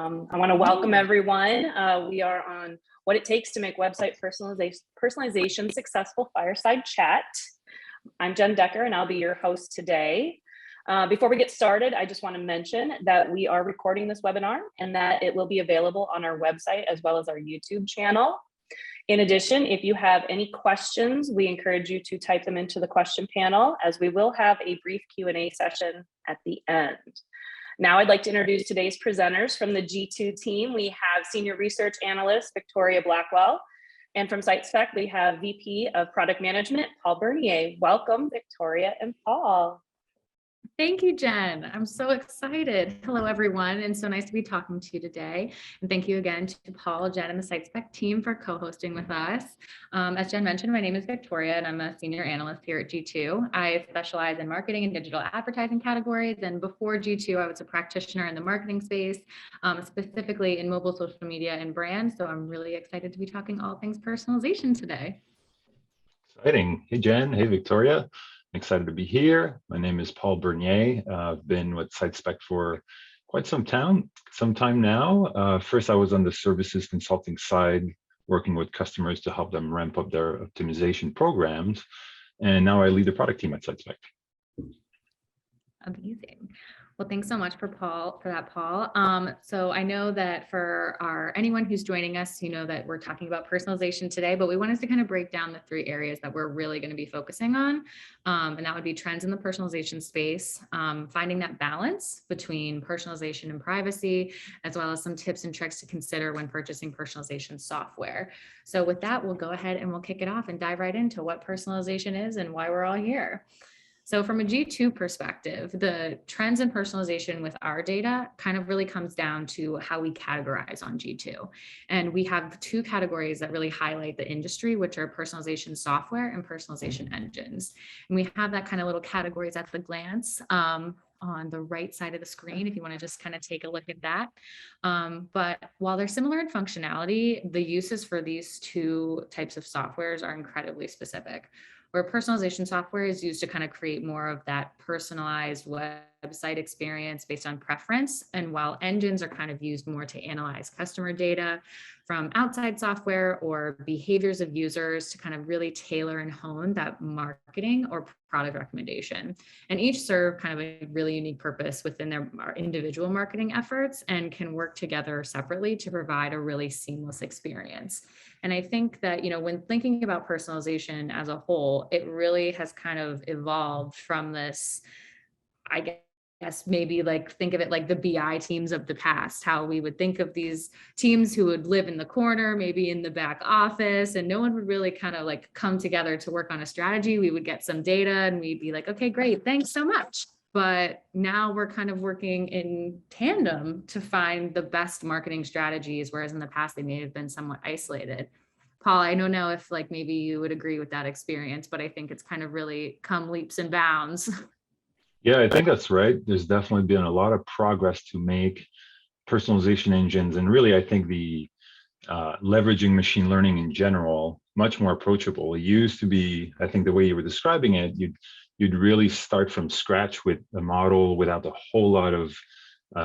I want to welcome everyone. We are on What It Takes to Make Website Personalization Successful Fireside Chat. I'm Jen Decker, and I'll be your host today. Before we get started, I just want to mention that we are recording this webinar and that it will be available on our website as well as our YouTube channel. In addition, if you have any questions, we encourage you to type them into the question panel, as we will have a brief Q&A session at the end. Now I'd like to introduce today's presenters. From the G2 team, we have Senior Research Analyst Victoria Blackwell, and from SiteSpect, we have VP of Product Management, Paul Bernier. Welcome, Victoria and Paul. Thank you, Jen. I'm so excited. Hello, everyone, and so nice to be talking to you today. And thank you again to Paul, Jen, and the SiteSpect team for co-hosting with us. As Jen mentioned, my name is Victoria, and I'm a senior analyst here at G2. I specialize in marketing and digital advertising categories, and before G2, I was a practitioner in the marketing space, specifically in mobile social media and brand. So I'm really excited to be talking all things personalization today. Exciting. Hey, Jen. Hey, Victoria. Excited to be here. My name is Paul Bernier. I've been with SiteSpect for quite some time now. First, I was on the services consulting side, working with customers to help them ramp up their optimization programs. And now I lead the product team at SiteSpect. Amazing. Well, thanks so much for that, Paul. So I know that for anyone who's joining us, you know that we're talking about personalization today, but we wanted to kind of break down the three areas that we're really going to be focusing on. And that would be trends in the personalization space, finding that balance between personalization and privacy, as well as some tips and tricks to consider when purchasing personalization software. So with that, we'll go ahead and we'll kick it off and dive right into what personalization is and why we're all here. So from a G2 perspective, the trends in personalization with our data kind of really comes down to how we categorize on G2. And we have two categories that really highlight the industry, which are personalization software and personalization engines. And we have that kind of little categories at the glance on the right side of the screen, if you want to just kind of take a look at that. But while they're similar in functionality, the uses for these two types of softwares are incredibly specific. Where personalization software is used to kind of create more of that personalized website experience based on preference. And while engines are kind of used more to analyze customer data from outside software or behaviors of users to kind of really tailor and hone that marketing or product recommendation. And each serve kind of a really unique purpose within their individual marketing efforts and can work together separately to provide a really seamless experience. And I think that, you know, when thinking about personalization as a whole, it really has kind of evolved from this, I guess, maybe like think of it like the BI teams of the past, how we would think of these teams who would live in the corner, maybe in the back office, and no one would really kind of like come together to work on a strategy. We would get some data and we'd be like, okay, great, thanks so much. But now we're kind of working in tandem to find the best marketing strategies, whereas in the past they may have been somewhat isolated. Paul, I don't know if like maybe you would agree with that experience, but I think it's kind of really come leaps and bounds. Yeah, I think that's right. There's definitely been a lot of progress to make personalization engines, and really I think the leveraging machine learning in general much more approachable. It used to be, I think the way you were describing it, you'd really start from scratch with a model without a whole lot of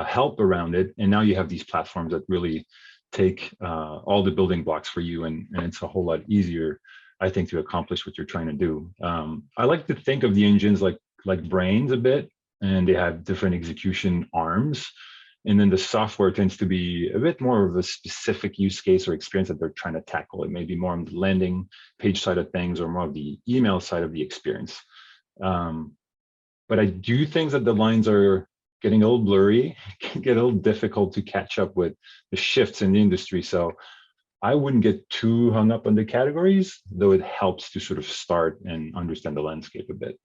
help around it. And now you have these platforms that really take all the building blocks for you, and it's a whole lot easier, I think, to accomplish what you're trying to do. I like to think of the engines like brains a bit, and they have different execution arms. And then the software tends to be a bit more of a specific use case or experience that they're trying to tackle. It may be more on the landing page side of things or more of the email side of the experience. But I do think that the lines are getting a little blurry, can get a little difficult to catch up with the shifts in the industry. So I wouldn't get too hung up on the categories, though it helps to sort of start and understand the landscape a bit.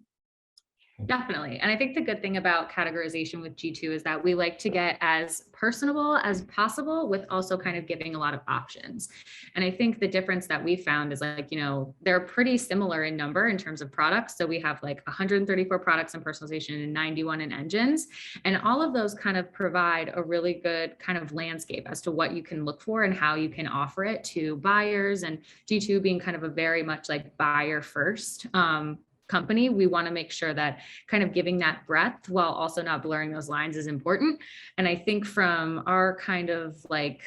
Definitely. And I think the good thing about categorization with G2 is that we like to get as personable as possible with also kind of giving a lot of options. And I think the difference that we found is like, you know, they're pretty similar in number in terms of products. So we have like 134 products in personalization and 91 in engines. And all of those kind of provide a really good kind of landscape as to what you can look for and how you can offer it to buyers. And G2 being kind of a very much like buyer first company, we want to make sure that kind of giving that breadth while also not blurring those lines is important. And I think from our kind of like,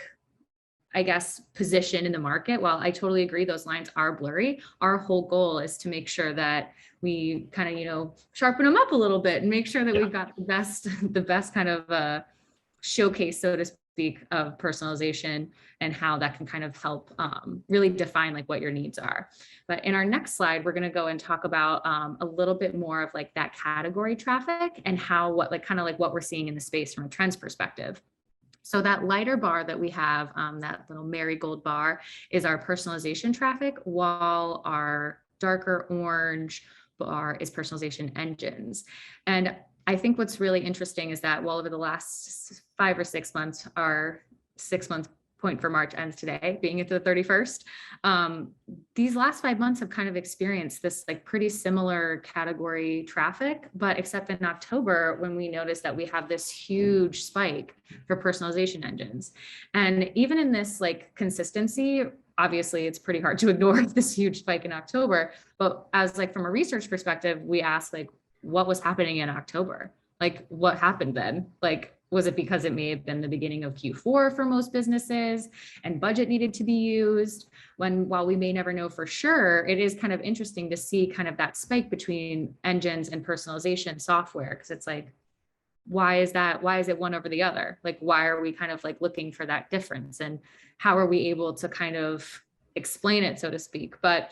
I guess, position in the market, while I totally agree those lines are blurry, our whole goal is to make sure that we kind of, you know, sharpen them up a little bit and make sure that we've got the best kind of showcase, so to speak, of personalization and how that can kind of help really define like what your needs are. But in our next slide, we're going to go and talk about a little bit more of like that category traffic and how what we're seeing in the space from a trends perspective. So that lighter bar that we have, that little marigold bar, is our personalization traffic, while our darker orange bar is personalization engines. And I think what's really interesting is that while over the last 5 or 6 months, our 6-month point for March ends today, being at the 31st, these last 5 months have kind of experienced this like pretty similar category traffic, but except in October, when we noticed that we have this huge spike for personalization engines. And even in this like consistency, obviously it's pretty hard to ignore this huge spike in October, but as like from a research perspective, we asked like, what was happening in October? Like what happened then? Like, was it because it may have been the beginning of Q4 for most businesses and budget needed to be used? While we may never know for sure, it is kind of interesting to see kind of that spike between engines and personalization software. Because it's like, why is that? Why is it one over the other? Like, why are we kind of like looking for that difference? And how are we able to kind of explain it, so to speak? But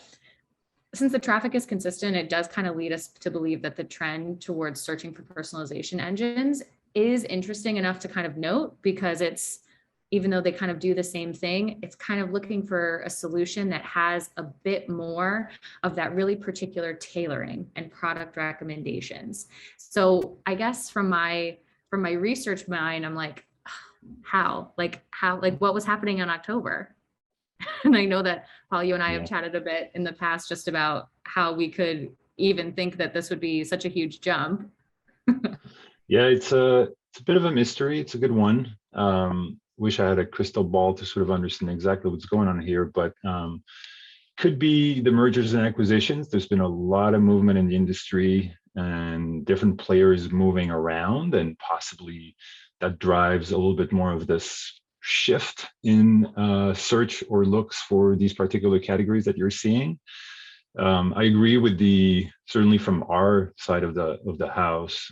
since the traffic is consistent, it does kind of lead us to believe that the trend towards searching for personalization engines is interesting enough to kind of note, because it's, even though they kind of do the same thing, it's kind of looking for a solution that has a bit more of that really particular tailoring and product recommendations. So I guess from my research mind, I'm like, how, what was happening in October? And I know that, Paul, you and I have chatted a bit in the past just about how we could even think that this would be such a huge jump. Yeah, it's a bit of a mystery. It's a good one. Wish I had a crystal ball to sort of understand exactly what's going on here, but could be the mergers and acquisitions. There's been a lot of movement in the industry and different players moving around, and possibly that drives a little bit more of this shift in search or looks for these particular categories that you're seeing. I agree with certainly from our side of the house,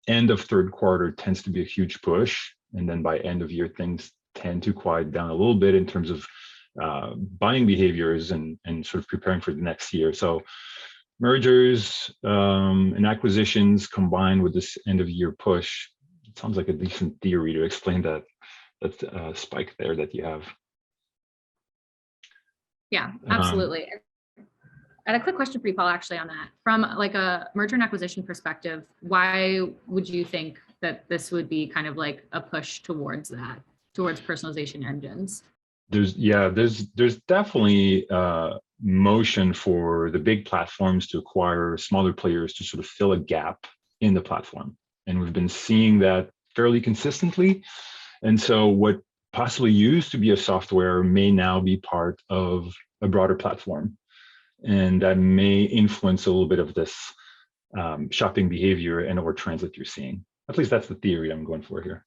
end of third quarter tends to be a huge push. And then by end of year, things tend to quiet down a little bit in terms of buying behaviors and sort of preparing for the next year. So mergers and acquisitions combined with this end of year push, it sounds like a decent theory to explain that spike there that you have. Yeah, absolutely. I had a quick question for you, Paul, actually, on that. From like a merger and acquisition perspective, why would you think that this would be kind of like a push towards personalization engines? There's definitely motion for the big platforms to acquire smaller players to sort of fill a gap in the platform. And we've been seeing that fairly consistently. And so what possibly used to be a software may now be part of a broader platform. And that may influence a little bit of this shopping behavior and or trends that you're seeing. At least that's the theory I'm going for here.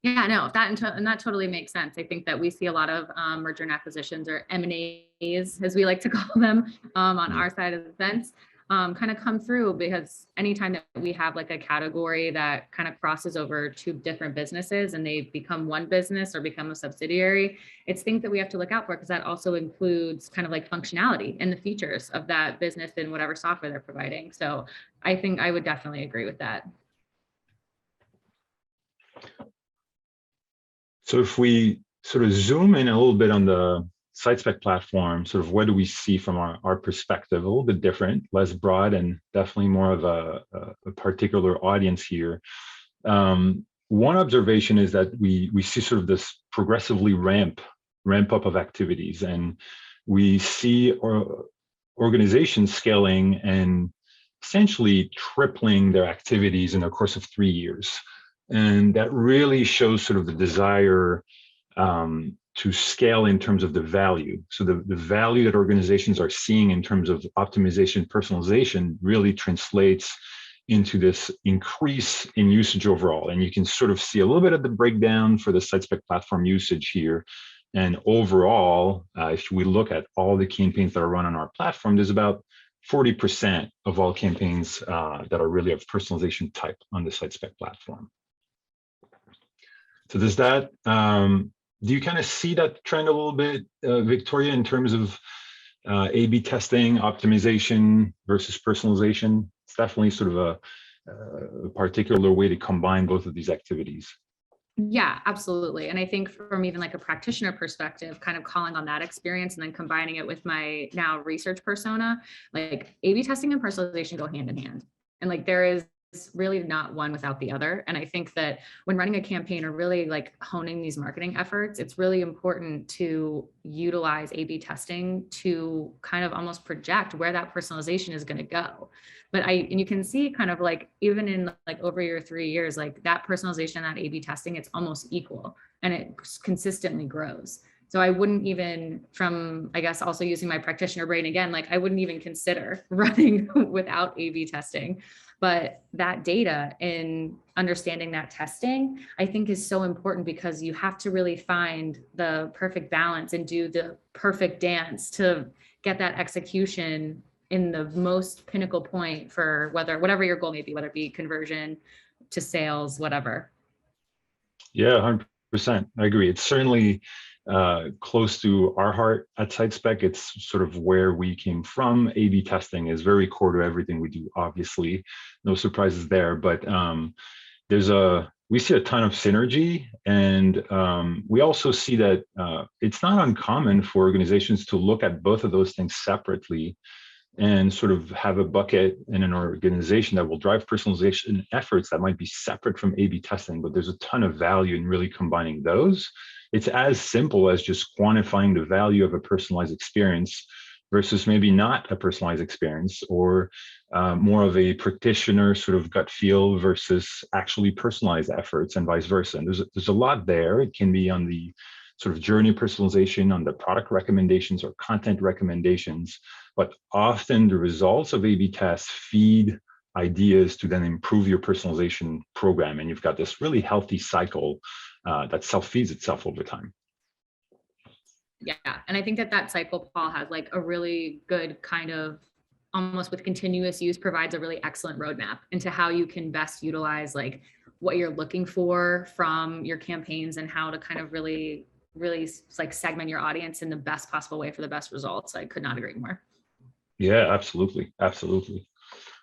Yeah, no, that totally makes sense. I think that we see a lot of merger and acquisitions, or M&As, as we like to call them, on our side of the fence, kind of come through, because anytime that we have like a category that kind of crosses over two different businesses and they become one business or become a subsidiary, it's things that we have to look out for, because that also includes kind of like functionality and the features of that business and whatever software they're providing. So I think I would definitely agree with that. So if we sort of zoom in a little bit on the SiteSpect platform, sort of what do we see from our perspective? A little bit different, less broad, and definitely more of a particular audience here. One observation is that we see sort of this progressively ramp up of activities, and we see organizations scaling and essentially tripling their activities in the course of 3 years. And that really shows sort of the desire to scale in terms of the value. So the value that organizations are seeing in terms of optimization, personalization really translates into this increase in usage overall. And you can sort of see a little bit of the breakdown for the SiteSpect platform usage here. And overall, if we look at all the campaigns that are run on our platform, there's about 40% of all campaigns that are really of personalization type on the SiteSpect platform. So does that, do you kind of see that trend a little bit, Victoria, in terms of A/B testing, optimization versus personalization? It's definitely sort of a particular way to combine both of these activities. Yeah, absolutely. And I think from even like a practitioner perspective, kind of calling on that experience and then combining it with my now research persona, like A/B testing and personalization go hand in hand. And like there is really not one without the other. And I think that when running a campaign or really like honing these marketing efforts, it's really important to utilize A/B testing to kind of almost project where that personalization is going to go. But and you can see kind of like, even in like over your 3 years, like that personalization and that A/B testing, it's almost equal and it consistently grows. So I wouldn't even, from, I guess, also using my practitioner brain again, like I wouldn't even consider running without A/B testing. But that data and understanding that testing, I think is so important because you have to really find the perfect balance and do the perfect dance to get that execution in the most pinnacle point for whatever your goal may be, whether it be conversion to sales, whatever. Yeah, 100%. I agree. It's certainly close to our heart at SiteSpect. It's sort of where we came from. A/B testing is very core to everything we do, obviously. No surprises there, but we see a ton of synergy, and we also see that it's not uncommon for organizations to look at both of those things separately and sort of have a bucket in an organization that will drive personalization efforts that might be separate from A/B testing, but there's a ton of value in really combining those. It's as simple as just quantifying the value of a personalized experience versus maybe not a personalized experience, or more of a practitioner sort of gut feel versus actually personalized efforts, and vice versa. And there's a lot there. It can be on the sort of journey personalization, on the product recommendations or content recommendations, but often the results of A/B tests feed ideas to then improve your personalization program. And you've got this really healthy cycle that self-feeds itself over time. Yeah. And I think that cycle, Paul, has like a really good kind of, almost with continuous use, provides a really excellent roadmap into how you can best utilize like what you're looking for from your campaigns and how to kind of really like segment your audience in the best possible way for the best results. I could not agree more. Yeah, absolutely. Absolutely.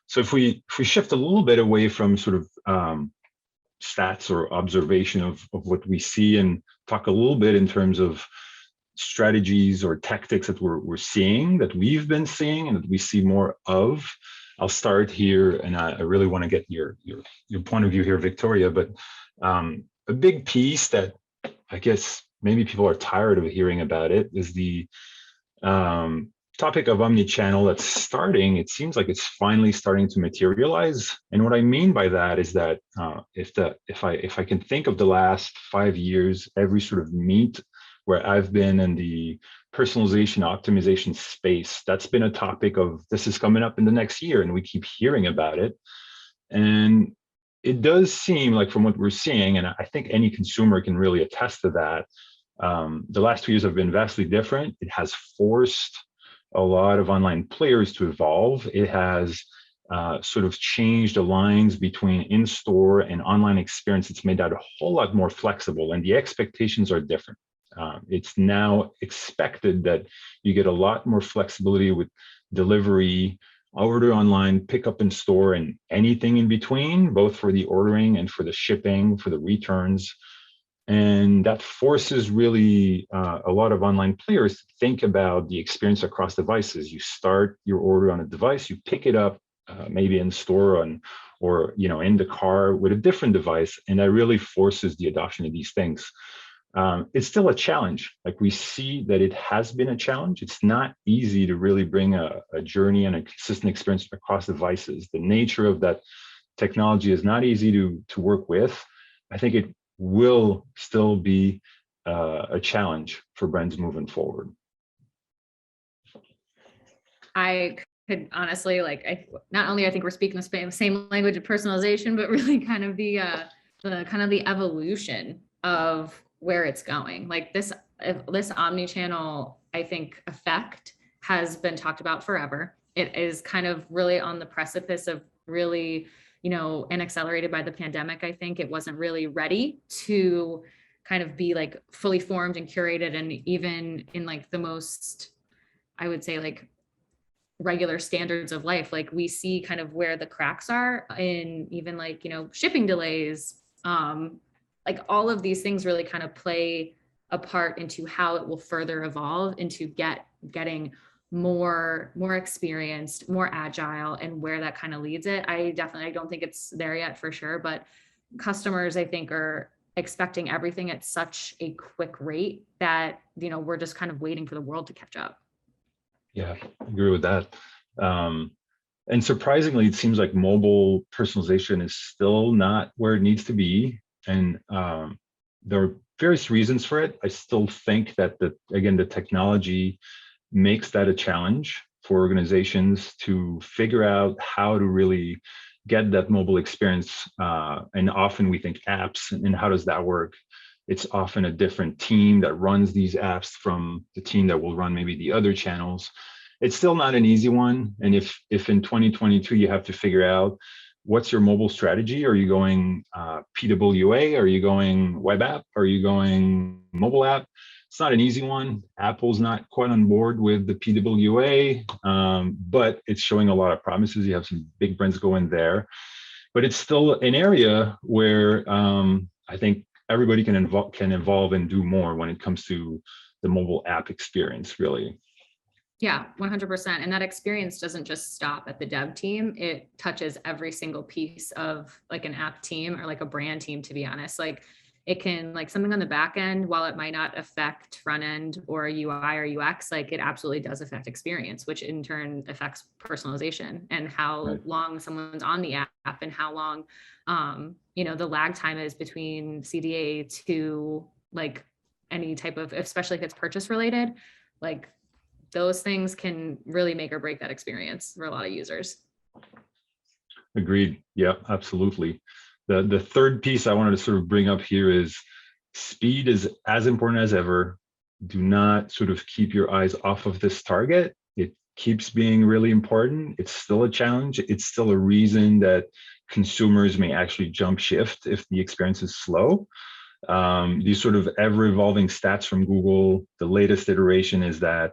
So if we shift a little bit away from sort of stats or observation of what we see, and talk a little bit in terms of strategies or tactics that we're seeing, that we've been seeing, and that we see more of. I'll start here, and I really want to get your point of view here, Victoria. But a big piece that I guess maybe people are tired of hearing about it is the topic of omnichannel that's starting. It seems like it's finally starting to materialize. And what I mean by that is that if I can think of the last 5 years, every sort of meet where I've been in the personalization optimization space, that's been a topic of this is coming up in the next year, and we keep hearing about it. And it does seem like, from what we're seeing, and I think any consumer can really attest to that, the last 2 years have been vastly different. It has forced a lot of online players to evolve. It has sort of changed the lines between in-store and online experience. It's made that a whole lot more flexible, and the expectations are different. It's now expected that you get a lot more flexibility with delivery, order online, pick up in store, and anything in between, both for the ordering and for the shipping, for the returns. And that forces really a lot of online players to think about the experience across devices. You start your order on a device, you pick it up maybe in store or in the car with a different device, and that really forces the adoption of these things. It's still a challenge. Like, we see that it has been a challenge. It's not easy to really bring a journey and a consistent experience across devices. The nature of that technology is not easy to work with. I think it will still be a challenge for brands moving forward. I could honestly, not only I think we're speaking the same language of personalization, but really kind of the evolution of where it's going. Like this omnichannel, I think, effect has been talked about forever. It is kind of really on the precipice of really, and accelerated by the pandemic. I think it wasn't really ready to kind of be like fully formed and curated, and even in like the most, I would say, like regular standards of life. Like we see kind of where the cracks are in even like, shipping delays. Like all of these things really kind of play a part into how it will further evolve into getting more experienced, more agile, and where that kind of leads it. I don't think it's there yet for sure, but customers, I think, are expecting everything at such a quick rate that, we're just kind of waiting for the world to catch up. Yeah, I agree with that. And surprisingly, it seems like mobile personalization is still not where it needs to be. And there are various reasons for it. I still think that the technology makes that a challenge for organizations to figure out how to really get that mobile experience. And often we think apps, and how does that work? It's often a different team that runs these apps from the team that will run maybe the other channels. It's still not an easy one. And if in 2022 you have to figure out what's your mobile strategy, are you going PWA? Are you going web app? Are you going mobile app? It's not an easy one. Apple's not quite on board with the PWA, but it's showing a lot of promises. You have some big brands going there, but it's still an area where I think everybody can evolve and do more when it comes to the mobile app experience, really. Yeah, 100%. And that experience doesn't just stop at the dev team. It touches every single piece of like an app team or like a brand team, to be honest. Like it can, like something on the back end, while it might not affect front end or UI or UX, like it absolutely does affect experience, which in turn affects personalization and how long someone's on the app and how long, the lag time is between CDA to like any type of, especially if it's purchase related, like those things can really make or break that experience for a lot of users. Agreed. Yeah, absolutely. The third piece I wanted to sort of bring up here is speed is as important as ever. Do not sort of keep your eyes off of this target. It keeps being really important. It's still a challenge. It's still a reason that consumers may actually jump shift if the experience is slow. These sort of ever evolving stats from Google, the latest iteration is that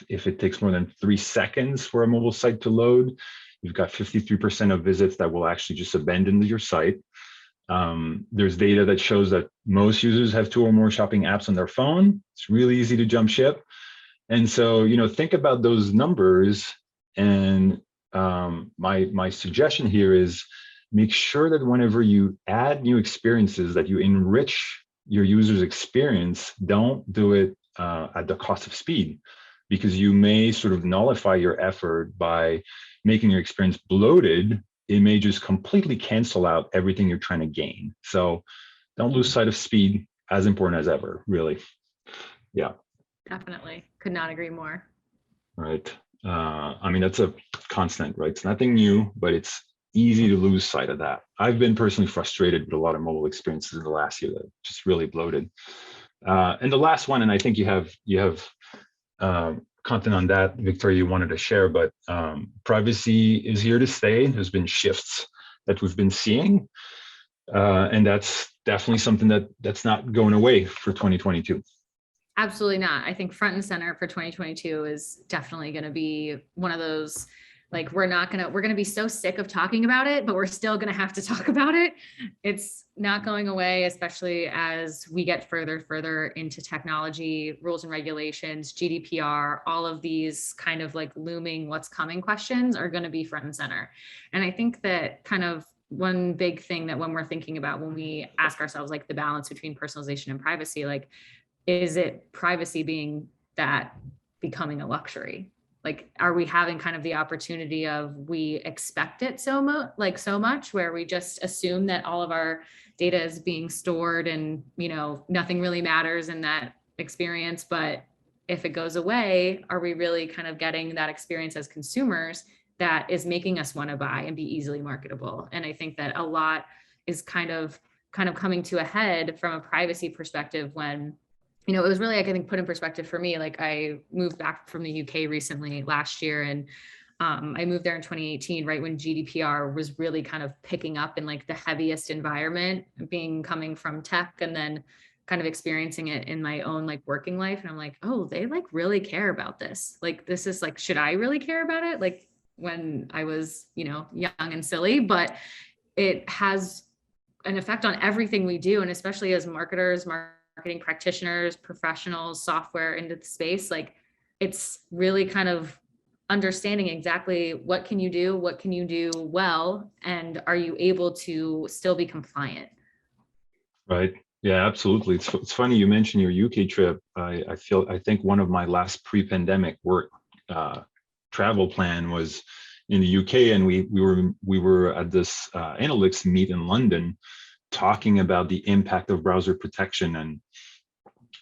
if it takes more than 3 seconds for a mobile site to load, you've got 53% of visits that will actually just abandon your site. There's data that shows that most users have 2 or more shopping apps on their phone. It's really easy to jump ship. And so, think about those numbers. And my suggestion here is make sure that whenever you add new experiences, that you enrich your user's experience. Don't do it at the cost of speed, because you may sort of nullify your effort by making your experience bloated. It may just completely cancel out everything you're trying to gain. So don't lose sight of speed, as important as ever, really. Yeah. Definitely. Could not agree more. Right. I mean, that's a constant, right? It's nothing new, but it's easy to lose sight of that. I've been personally frustrated with a lot of mobile experiences in the last year that just really bloated. And the last one, and I think you have content on that, Victoria, you wanted to share, but privacy is here to stay. There's been shifts that we've been seeing, and that's definitely something that's not going away for 2022. Absolutely not. I think front and center for 2022 is definitely going to be one of those, like, we're going to be so sick of talking about it, but we're still going to have to talk about it. It's not going away, especially as we get further into technology, rules and regulations, GDPR, all of these kind of like looming what's coming questions are going to be front and center. And I think that kind of one big thing that when we're thinking about, when we ask ourselves like the balance between personalization and privacy, like, is it privacy being that becoming a luxury? like, are we having kind of the opportunity of we expect it so much where we just assume that all of our data is being stored and, nothing really matters in that experience. But if it goes away, are we really kind of getting that experience as consumers that is making us want to buy and be easily marketable? And I think that a lot is kind of coming to a head from a privacy perspective when, it was really, I think, put in perspective for me. Like, I moved back from the UK recently last year, and I moved there in 2018, right when GDPR was really kind of picking up in like the heaviest environment, coming from tech, and then kind of experiencing it in my own like working life. And I'm like, oh, they like really care about this. Like, this is like, should I really care about it? Like, when I was, young and silly, but it has an effect on everything we do. And especially as marketers, marketing practitioners, professionals, software into the space, like, it's really kind of understanding exactly what can you do well, and are you able to still be compliant? Right. Yeah, absolutely. It's funny you mentioned your UK trip. I think one of my last pre-pandemic work travel plan was in the UK, and we were at this analytics meet in London, talking about the impact of browser protection, and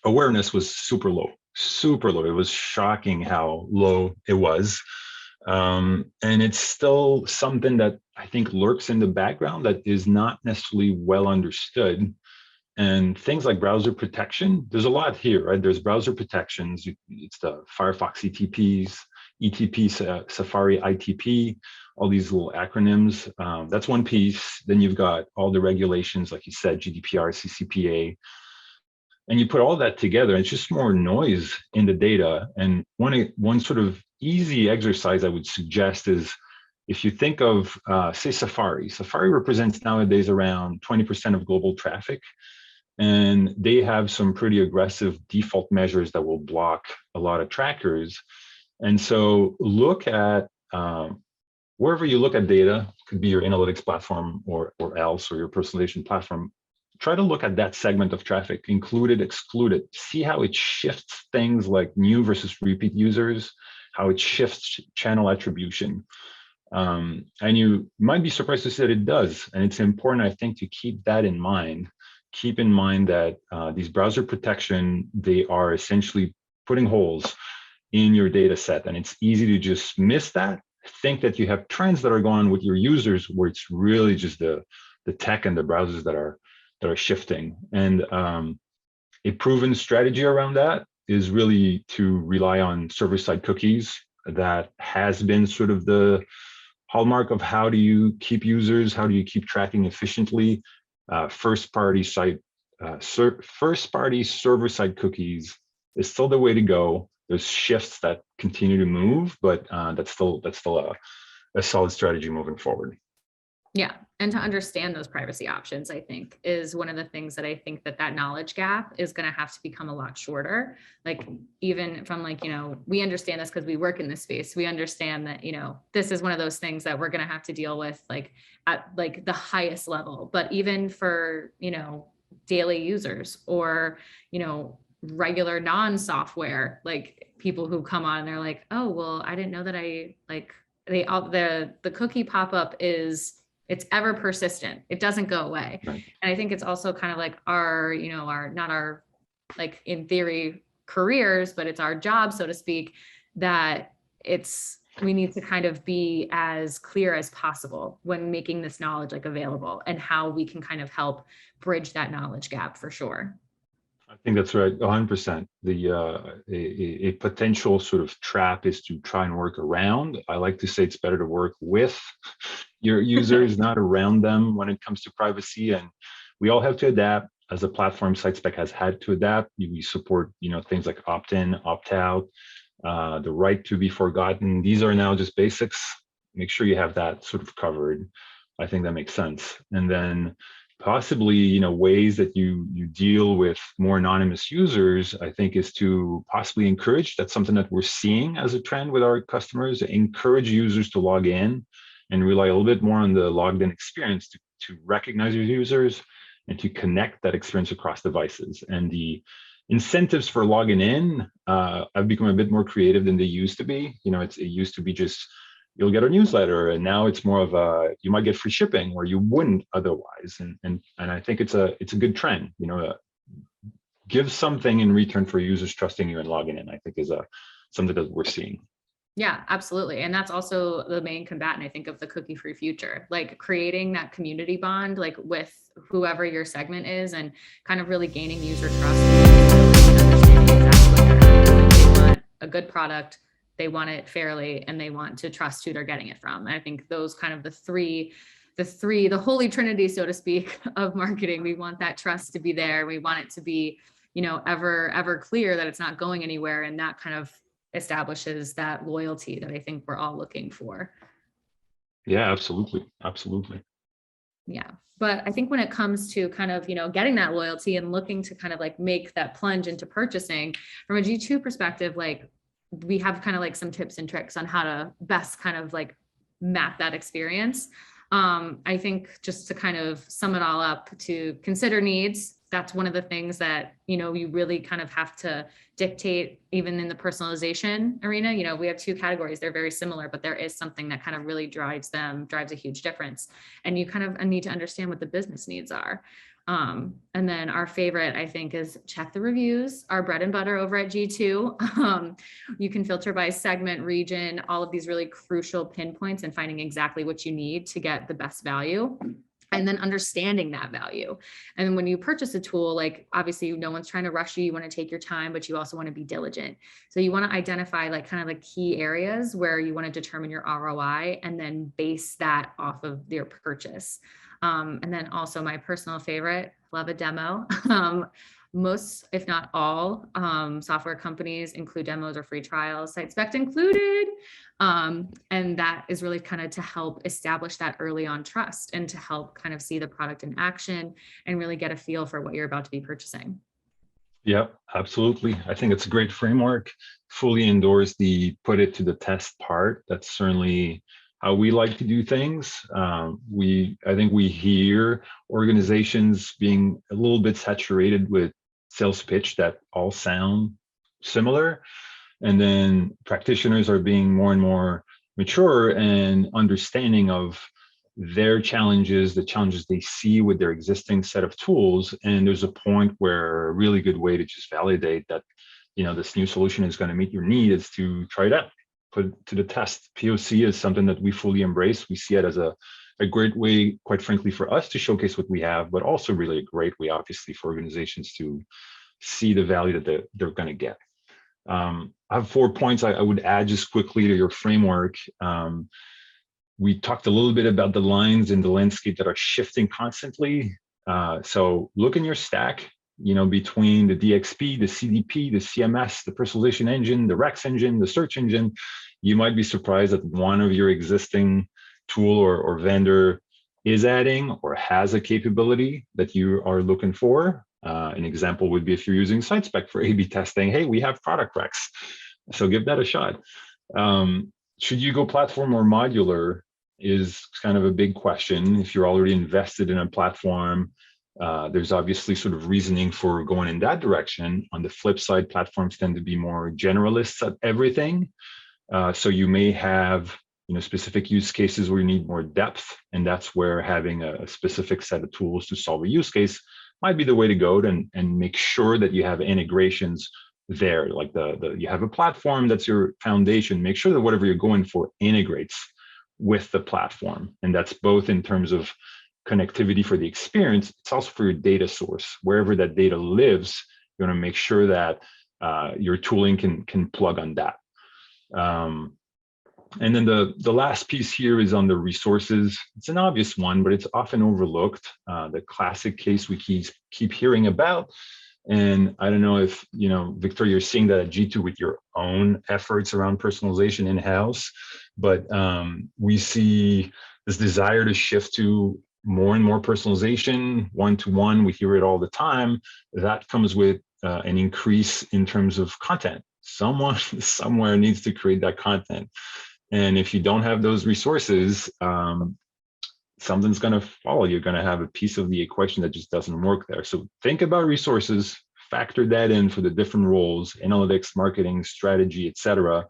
awareness was super low. It was shocking how low it was. And it's still something that I think lurks in the background that is not necessarily well understood. And things like browser protection, there's a lot here, right? There's browser protections. It's the Firefox ETP, Safari ITP, all these little acronyms. That's one piece. Then you've got all the regulations, like you said, GDPR, CCPA. And you put all that together, and it's just more noise in the data. And one sort of easy exercise I would suggest is, if you think of, say, Safari represents nowadays around 20% of global traffic. And they have some pretty aggressive default measures that will block a lot of trackers. And so look at, wherever you look at data, could be your analytics platform or else, or your personalization platform, try to look at that segment of traffic, included, excluded, see how it shifts things like new versus repeat users, how it shifts channel attribution. And you might be surprised to see that it does. And it's important, I think, to keep that in mind. Keep in mind that these browser protection, they are essentially putting holes in your data set. And it's easy to just miss that, think that you have trends that are going on with your users, where it's really just the tech and the browsers that are shifting. And a proven strategy around that is really to rely on server-side cookies. That has been sort of the hallmark of how do you keep users, how do you keep tracking efficiently. First-party server-side cookies is still the way to go. There's shifts that continue to move, but that's still a solid strategy moving forward. Yeah. And to understand those privacy options, I think, is one of the things that I think that knowledge gap is going to have to become a lot shorter. Like, even from like, we understand this because we work in this space. We understand that, this is one of those things that we're going to have to deal with like at like the highest level. But even for, daily users or, regular non-software, like people who come on and they're like, oh, well, I didn't know that the cookie pop-up it's ever persistent. It doesn't go away. Right. And I think it's also kind of like our not our, like, in theory, careers, but it's our job, so to speak, that we need to kind of be as clear as possible when making this knowledge like available, and how we can kind of help bridge that knowledge gap for sure. I think that's right, 100%. A potential sort of trap is to try and work around. I like to say it's better to work with your users, not around them, when it comes to privacy. And we all have to adapt. As a platform, SiteSpect has had to adapt. We support, things like opt-in, opt-out, the right to be forgotten. These are now just basics. Make sure you have that sort of covered. I think that makes sense. And then possibly, ways that you deal with more anonymous users, I think, is to possibly encourage. That's something that we're seeing as a trend with our customers. Encourage users to log in and rely a little bit more on the logged in experience to recognize your users and to connect that experience across devices. And the incentives for logging in have become a bit more creative than they used to be. It used to be just you'll get a newsletter, and now it's more of a you might get free shipping where you wouldn't otherwise. And I think it's a good trend. Give something in return for users trusting you and logging in. I think is something that we're seeing. Yeah, absolutely. And that's also the main combatant, I think, of the cookie-free future, like creating that community bond, like with whoever your segment is, and kind of really gaining user trust and understanding exactly what they're doing. They want a good product, they want it fairly, and they want to trust who they're getting it from. And I think those kind of the holy trinity, so to speak, of marketing. We want that trust to be there. We want it to be, ever clear that it's not going anywhere. And that kind of establishes that loyalty that I think we're all looking for. Yeah, absolutely. Absolutely. Yeah. But I think when it comes to kind of, getting that loyalty and looking to kind of like make that plunge into purchasing from a G2 perspective, like we have kind of like some tips and tricks on how to best kind of like map that experience. I think just to kind of sum it all up, to consider needs. That's one of the things that, you really kind of have to dictate even in the personalization arena. We have two categories. They're very similar, but there is something that kind of really drives a huge difference. And you kind of need to understand what the business needs are. And then our favorite, I think, is check the reviews, our bread and butter over at G2. You can filter by segment, region, all of these really crucial pinpoints, and finding exactly what you need to get the best value. And then understanding that value. And when you purchase a tool, like obviously no one's trying to rush you. You want to take your time, but you also want to be diligent. So you want to identify like kind of like key areas where you want to determine your ROI, and then base that off of your purchase. And then also my personal favorite, love a demo. Most, if not all, software companies include demos or free trials, SiteSpect included. And that is really kind of to help establish that early on trust, and to help kind of see the product in action and really get a feel for what you're about to be purchasing. Yeah, absolutely. I think it's a great framework. Fully endorse the put it to the test part. That's certainly how we like to do things. I think we hear organizations being a little bit saturated with sales pitch that all sound similar. And then practitioners are being more and more mature and understanding of their challenges, the challenges they see with their existing set of tools. And there's a point where a really good way to just validate that, this new solution is going to meet your need is to try it out, put it to the test. POC is something that we fully embrace. We see it as a great way, quite frankly, for us to showcase what we have, but also really a great way, obviously, for organizations to see the value that they're going to get. I have 4 points I would add just quickly to your framework. We talked a little bit about the lines in the landscape that are shifting constantly. So look in your stack, between the DXP, the CDP, the CMS, the personalization engine, the Rex engine, the search engine. You might be surprised that one of your existing tool or vendor is adding or has a capability that you are looking for. An example would be if you're using SiteSpect for A/B testing. Hey, we have product Rex, so give that a shot. Should you go platform or modular is kind of a big question. If you're already invested in a platform, there's obviously sort of reasoning for going in that direction. On the flip side, platforms tend to be more generalists at everything. So you may have specific use cases where you need more depth, and that's where having a specific set of tools to solve a use case might be the way to go, and make sure that you have integrations there. Like you have a platform that's your foundation. Make sure that whatever you're going for integrates with the platform, and that's both in terms of connectivity for the experience. It's also for your data source. Wherever that data lives, you want to make sure that your tooling can plug on that. And then the last piece here is on the resources. It's an obvious one, but it's often overlooked. The classic case we keep hearing about. And I don't know if, Victor, you're seeing that at G2 with your own efforts around personalization in-house, but we see this desire to shift to more and more personalization, one-to-one. We hear it all the time. That comes with an increase in terms of content. Someone somewhere needs to create that content. And if you don't have those resources, something's going to follow. You're going to have a piece of the equation that just doesn't work there. So think about resources, factor that in for the different roles, analytics, marketing, strategy, etc.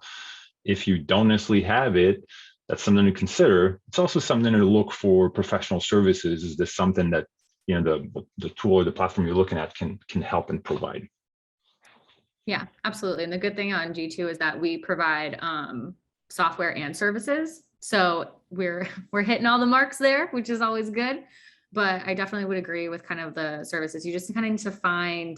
If you don't necessarily have it, that's something to consider. It's also something to look for professional services. Is this something that, you know, the tool or the platform you're looking at can help and provide? Yeah, absolutely. And the good thing on G2 is that we provide software and services. So we're hitting all the marks there, which is always good. But I definitely would agree with kind of the services. You just kind of need to find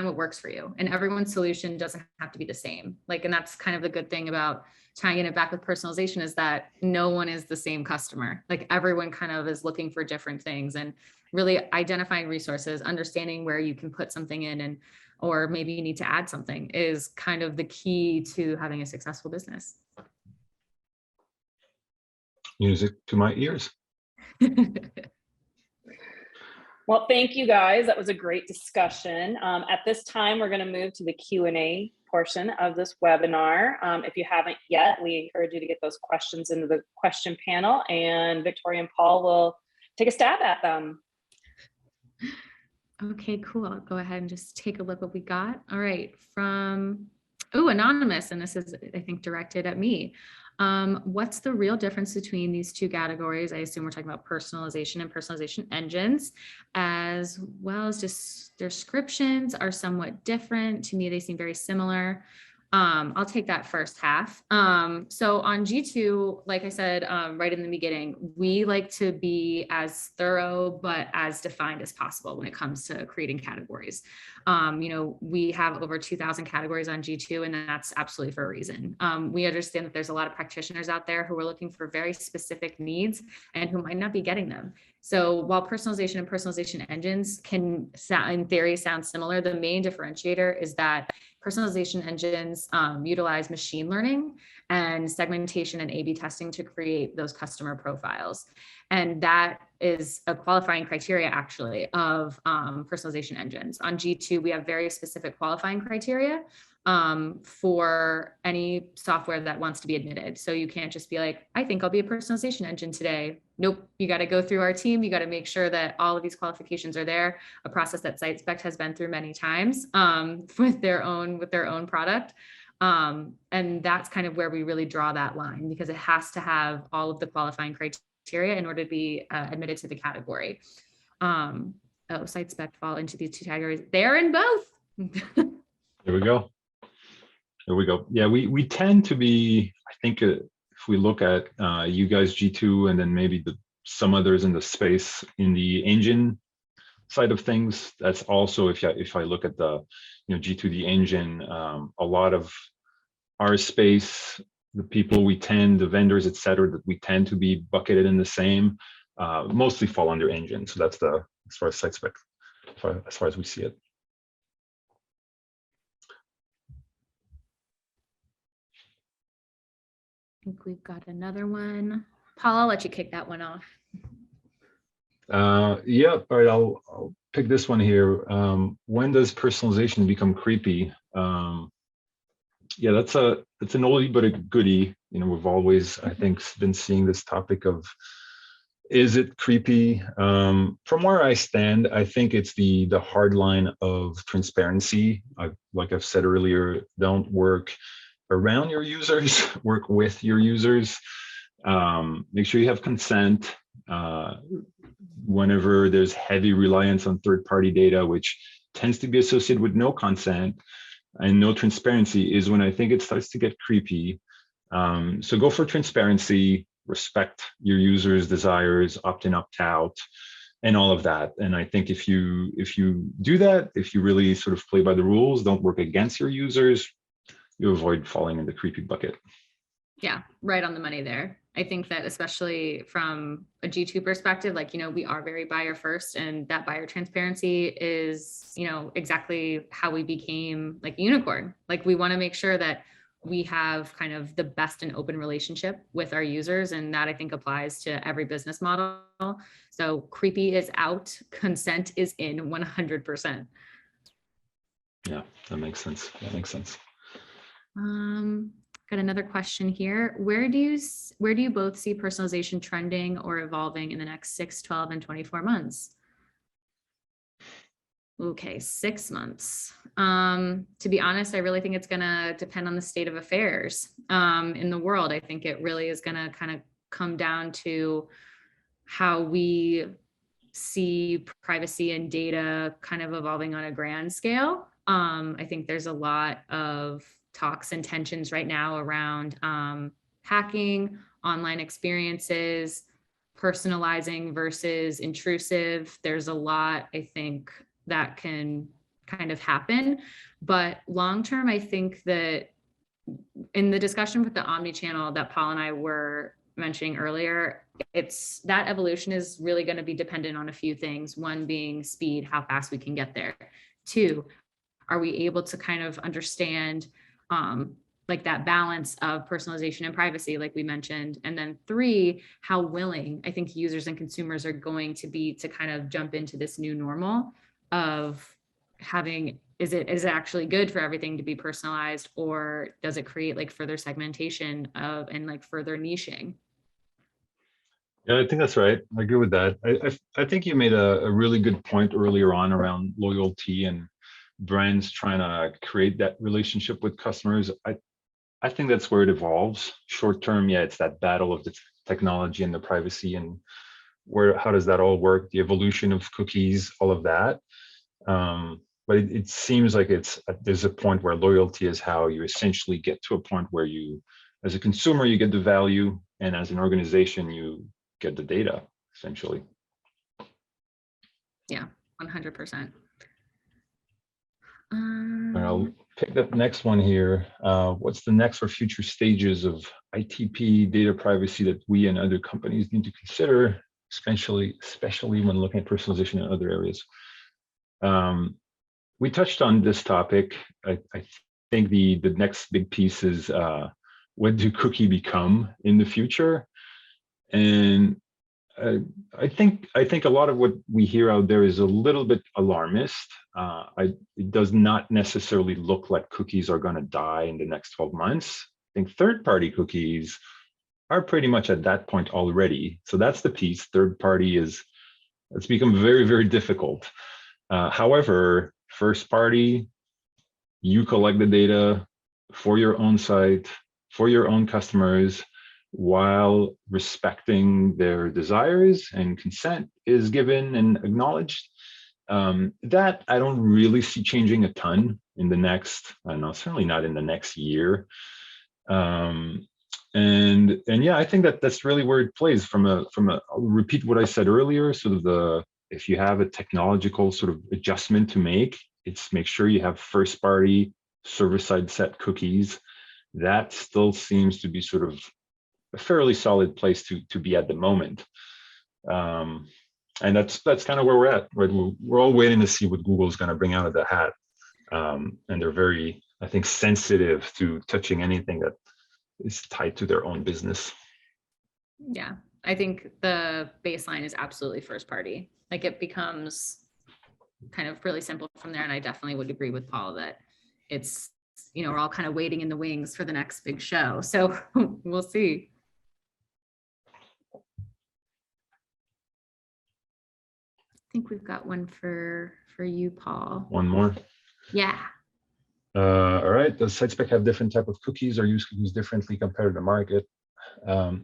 what works for you. And everyone's solution doesn't have to be the same. Like, and that's kind of the good thing about tying it back with personalization, is that no one is the same customer. Like, everyone kind of is looking for different things, and really identifying resources, understanding where you can put something in, and or maybe you need to add something, is kind of the key to having a successful business. Music to my ears. Well, thank you guys. That was a great discussion. At this time, we're going to move to the Q&A portion of this webinar. If you haven't yet, we encourage you to get those questions into the question panel, and Victoria and Paul will take a stab at them. Okay, cool. I'll go ahead and just take a look what we got. All right, from Anonymous, and this is, I think, directed at me. What's the real difference between these two categories? I assume we're talking about personalization and personalization engines, as well as just descriptions are somewhat different. To me, they seem very similar. I'll take that first half. So on G2, like I said, right in the beginning, we like to be as thorough but as defined as possible when it comes to creating categories. You know, we have over 2,000 categories on G2, and that's absolutely for a reason. We understand that there's a lot of practitioners out there who are looking for very specific needs and who might not be getting them. So while personalization and personalization engines can, in theory, sound similar, the main differentiator is that personalization engines utilize machine learning and segmentation and A/B testing to create those customer profiles. And that is a qualifying criteria, actually, of personalization engines. On G2, we have very specific qualifying criteria for any software that wants to be admitted. So you can't just be like, I think I'll be a personalization engine today. Nope, you got to go through our team. You got to make sure that all of these qualifications are there, a process that SiteSpect has been through many times with their own product. And that's kind of where we really draw that line, because it has to have all of the qualifying criteria in order to be admitted to the category. SiteSpect fall into these two categories. They're in both. There we go. There we go. Yeah, we tend to be, I think, if we look at you guys, G2, and then maybe some others in the space in the engine side of things, that's also, if I look at the, G2, the engine, a lot of our space, the people the vendors, et cetera, that we tend to be bucketed in the same, mostly fall under engine. So that's as far as SiteSpect, as far as we see it. I think we've got another one. Paul, I'll let you kick that one off. Yeah, all right, I'll pick this one here. When does personalization become creepy? Yeah, that's an oldie but a goodie. We've always, I think, been seeing this topic of, is it creepy? From where I stand, I think it's the hard line of transparency. Like I've said earlier, don't work around your users, work with your users. Make sure you have consent. Whenever there's heavy reliance on third-party data, which tends to be associated with no consent and no transparency, is when I think it starts to get creepy. So go for transparency, respect your users' desires, opt in, opt out, and all of that. And I think if you do that, if you really sort of play by the rules, don't work against your users, you avoid falling in the creepy bucket. Yeah, right on the money there. I think that especially from a G2 perspective, we are very buyer first, and that buyer transparency is, exactly how we became like a unicorn. Like, we want to make sure that we have kind of the best and open relationship with our users. And that, I think, applies to every business model. So creepy is out, consent is in 100%. Yeah, that makes sense. Got another question here. Where do you both see personalization trending or evolving in the next 6, 12, and 24 months? Okay, 6 months. To be honest, I really think it's going to depend on the state of affairs in the world. I think it really is going to kind of come down to how we see privacy and data kind of evolving on a grand scale. I think there's a lot of talks and tensions right now around hacking, online experiences, personalizing versus intrusive. There's a lot, I think, that can kind of happen. But long term, I think that in the discussion with the omnichannel that Paul and I were mentioning earlier, it's that evolution is really going to be dependent on a few things. One being speed, how fast we can get there. Two, are we able to kind of understand like that balance of personalization and privacy, like we mentioned? And then three, how willing I think users and consumers are going to be to kind of jump into this new normal of having, is it actually good for everything to be personalized, or does it create like further segmentation of and like further niching? Yeah, I think that's right. I agree with that. I think you made a really good point earlier on around loyalty and brands trying to create that relationship with customers. I think that's where it evolves. Short term, yeah, it's that battle of the technology and the privacy and how does that all work? The evolution of cookies, all of that. But it seems like there's a point where loyalty is how you essentially get to a point where you, as a consumer, you get the value, and as an organization, you get the data, essentially. Yeah, 100%. I'll pick up next one here. What's the next or future stages of ITP data privacy that we and other companies need to consider, especially when looking at personalization in other areas? We touched on this topic. I think the next big piece is what do cookie become in the future? And I think a lot of what we hear out there is a little bit alarmist. It does not necessarily look like cookies are going to die in the next 12 months. I think third-party cookies are pretty much at that point already. So that's the piece. Third-party it's become very, very difficult. However, first-party, you collect the data for your own site, for your own customers, while respecting their desires and consent is given and acknowledged. That I don't really see changing a ton in the next, I don't know, certainly not in the next year. And yeah, I think that's really where it plays I'll repeat what I said earlier, sort of if you have a technological sort of adjustment to make, it's make sure you have first party server-side set cookies. That still seems to be sort of a fairly solid place to be at the moment. And that's kind of where we're at. Right? We're all waiting to see what Google's going to bring out of the hat. And they're very, I think, sensitive to touching anything that is tied to their own business. Yeah, I think the baseline is absolutely first party. Like it becomes kind of really simple from there. And I definitely would agree with Paul that it's, we're all kind of waiting in the wings for the next big show. So we'll see. I think we've got one for you, Paul. One more. Yeah. All right. Does SiteSpect have different type of cookies or use cookies differently compared to the market?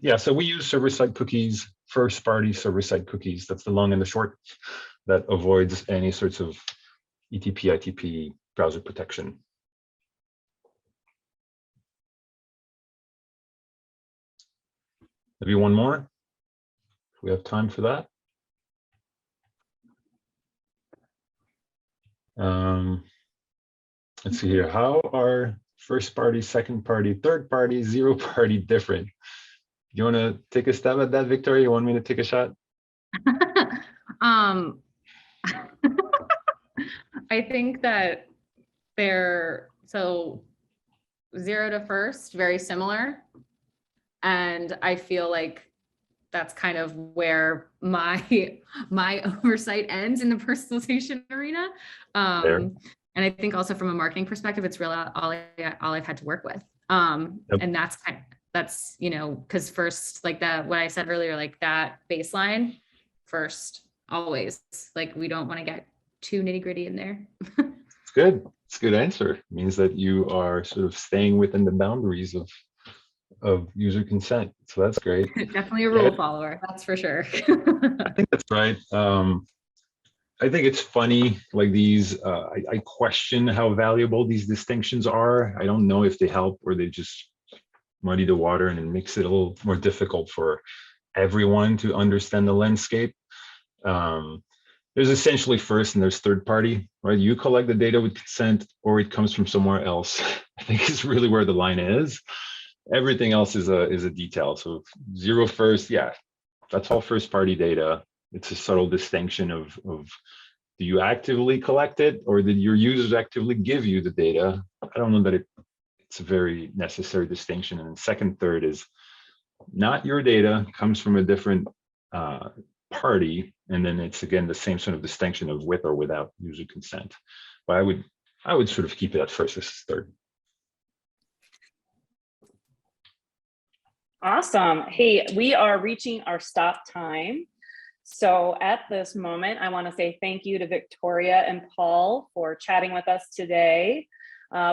Yeah, so we use server-side cookies, first-party server-side cookies. That's the long and the short. That avoids any sorts of ETP, ITP browser protection. Maybe one more, if we have time for that. Let's see here. How are first party, second party, third party, zero party different? You want to take a stab at that, Victoria? You want me to take a shot? I think that so zero to first, very similar. And I feel like that's kind of where my oversight ends in the personalization arena. And I think also from a marketing perspective, it's really all I've had to work with. And that's, because first, like what I said earlier, like that baseline first, always, like we don't want to get too nitty gritty in there. It's good. It's a good answer. It means that you are sort of staying within the boundaries of user consent. So that's great. Definitely a rule follower, that's for sure. I think that's right. I think it's funny, like these, I question how valuable these distinctions are. I don't know if they help or they just muddy the water and it makes it a little more difficult for everyone to understand the landscape. There's essentially first and there's third party, right? You collect the data with consent or it comes from somewhere else. I think is really where the line is. Everything else is a detail. So zero first, yeah, that's all first party data. It's a subtle distinction of do you actively collect it or did your users actively give you the data? I don't know that it's a very necessary distinction. And then second, third is not your data, comes from a different party. And then it's again the same sort of distinction of with or without user consent. But I would sort of keep it at first versus third. Awesome. Hey, we are reaching our stop time. So at this moment, I want to say thank you to Victoria and Paul for chatting with us today.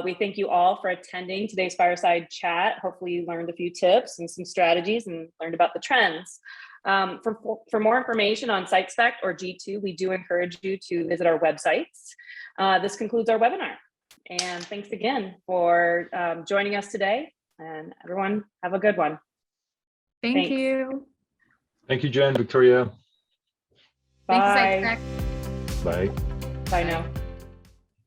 We thank you all for attending today's Fireside Chat. Hopefully you learned a few tips and some strategies and learned about the trends. For more information on SiteSpect or G2, we do encourage you to visit our websites. This concludes our webinar. And thanks again for joining us today. And everyone, have a good one. Thank you. Thank you, Jen, Victoria. Bye. Thanks, SiteSpect. Bye. Bye now.